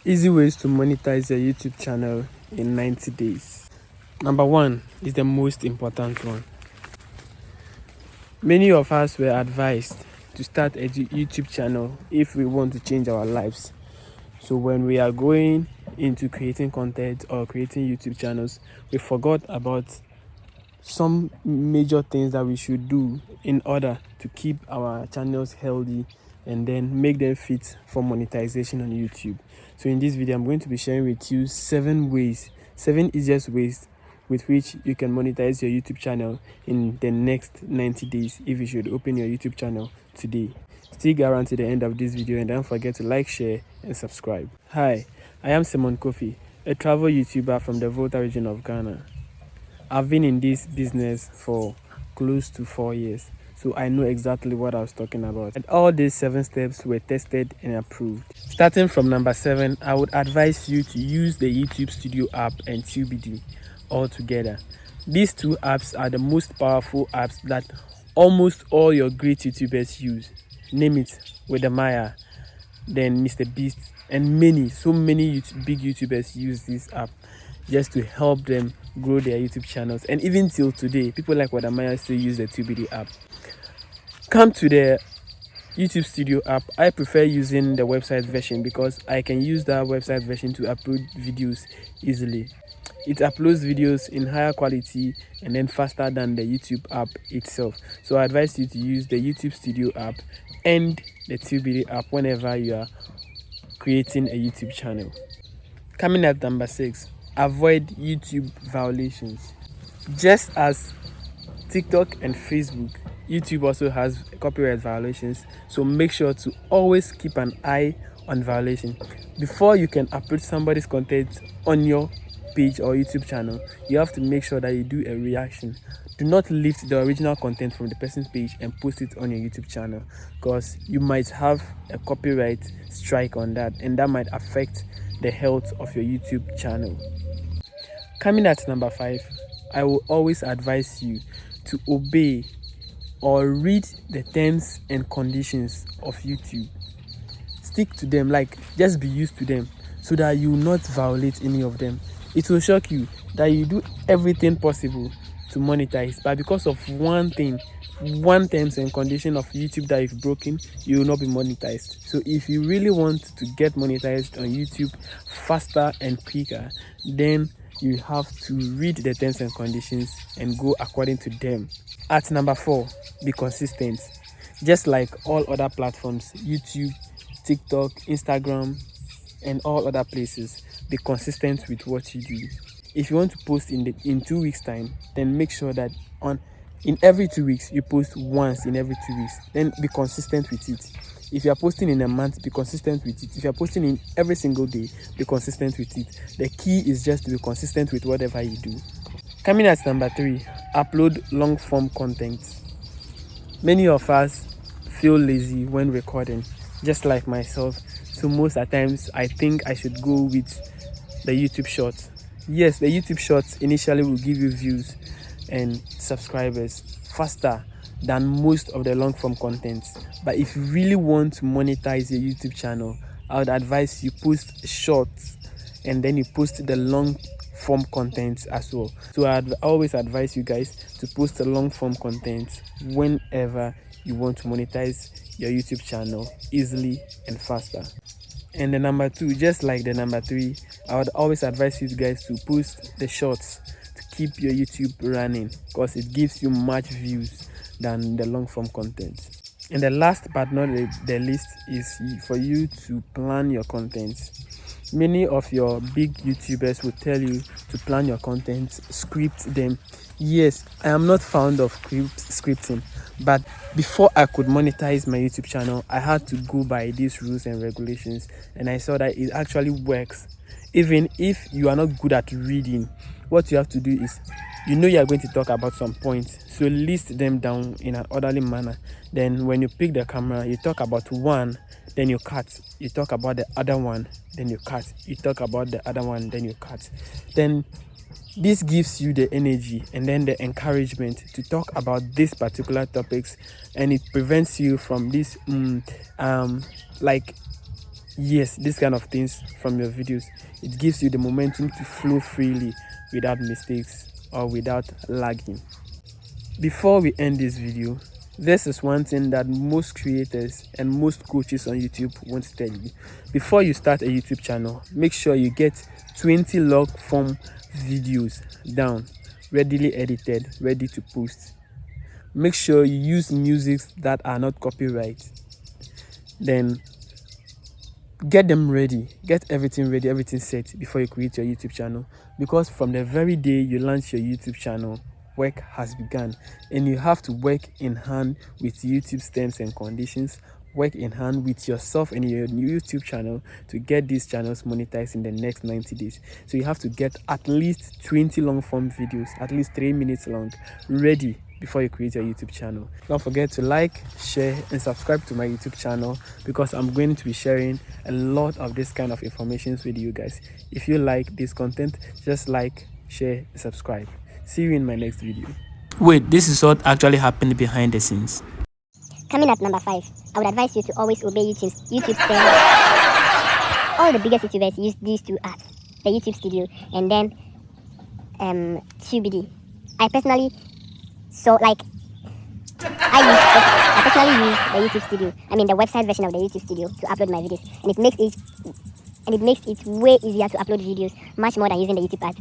Easy ways to monetize your YouTube channel in 90 days. Number one is the most important one. Many of us were advised to start a YouTube channel if we want to change our lives. So when we are going into creating content or creating YouTube channels, we forgot about some major things that we should do in order to keep our channels healthy and then make them fit for monetization on YouTube. So in this video, I'm going to be sharing with you 7 easiest ways with which you can monetize your YouTube channel in the next 90 days if you should open your YouTube channel today. Stick around to the end of this video and don't forget to like, share and subscribe. Hi, I am Quoffie, a travel YouTuber from the Volta region of Ghana. I've been in this business for close to 4 years, so I know exactly what I was talking about. And all these 7 steps were tested and approved. Starting from number 7, I would advise you to use the YouTube Studio app and TubeBD all together. These 2 apps are the most powerful apps that almost all your great YouTubers use. Name it, with the Maya, then Mr. Beast, and so many big YouTubers use this app just to help them grow their YouTube channels. And even till today, people like Wadamaya still use the TubeBD app. Come to the YouTube Studio app. I prefer using the website version because I can use that website version to upload videos easily. It uploads videos in higher quality and then faster than the YouTube app itself. So I advise you to use the YouTube Studio app and the TubeBD app whenever you are creating a YouTube channel. Coming at number 6, avoid YouTube violations. Just as TikTok and Facebook, YouTube also has copyright violations, so make sure to always keep an eye on violation. Before you can upload somebody's content on your page or YouTube channel, you have to make sure that you do a reaction. Do not lift the original content from the person's page and post it on your YouTube channel, because you might have a copyright strike on that, and that might affect the health of your YouTube channel. Coming at number 5, I will always advise you to obey or read the terms and conditions of YouTube. Stick to them, just be used to them so that you will not violate any of them. It will shock you that you do everything possible to monetize, but because of one terms and condition of YouTube that you've broken, you will not be monetized. So if you really want to get monetized on YouTube faster and quicker, then you have to read the terms and conditions and go according to them. At number 4, be consistent. Just like all other platforms, YouTube, TikTok, Instagram, and all other places, be consistent with what you do. If you want to post in 2 weeks time, then make sure that in every 2 weeks you post once in every 2 weeks. Then be consistent with it. If you are posting in a month, be consistent with it. If you are posting in every single day, be consistent with it. The key is just to be consistent with whatever you do. Coming at number 3, upload long form content. Many of us feel lazy when recording, just like myself. So most at times I think I should go with the YouTube Shorts. Yes, the YouTube Shorts initially will give you views and subscribers faster than most of the long form content. But if you really want to monetize your YouTube channel, I would advise you post shorts and then you post the long form content as well. So I'd always advise you guys to post the long form content whenever you want to monetize your YouTube channel easily and faster. And the number 2, just like the number 3, I would always advise you guys to post the shorts to keep your YouTube running, because it gives you much views than the long form content. And the last but not the least is for you to plan your content. Many of your big YouTubers will tell you to plan your content, script them. Yes, I am not fond of scripting, but before I could monetize my YouTube channel, I had to go by these rules and regulations, and I saw that it actually works. Even if you are not good at reading, what you have to do is, you are going to talk about some points, so list them down in an orderly manner. Then when you pick the camera, you talk about one, then you cut. You talk about the other one, then you cut. You talk about the other one, then you cut. Then this gives you the energy and then the encouragement to talk about these particular topics, and it prevents you from this yes, this kind of things from your videos. It gives you the momentum to flow freely without mistakes or without lagging. Before we end this video, this is one thing that most creators and most coaches on YouTube won't tell you. Before you start a YouTube channel, make sure you get 20 log form videos down, readily edited, ready to post. Make sure you use music that are not copyright. Then get them ready, get everything ready, everything set before you create your YouTube channel, because from the very day you launch your YouTube channel, work has begun, and you have to work in hand with YouTube's terms and conditions, work in hand with yourself and your YouTube channel to get these channels monetized in the next 90 days. So you have to get at least 20 long form videos, at least 3 minutes long, ready before you create your YouTube channel. Don't forget to like, share, and subscribe to my YouTube channel, because I'm going to be sharing a lot of this kind of information with you guys. If you like this content, just like, share, and subscribe. See you in my next video. Wait, this is what actually happened behind the scenes. Coming at number 5, I would advise you to always obey YouTube's terms. All the biggest YouTubers use these two apps, the YouTube Studio and then TubeD. I personally use the YouTube Studio. I mean the website version of the YouTube Studio to upload my videos, and it makes it way easier to upload videos, much more than using the YouTube app.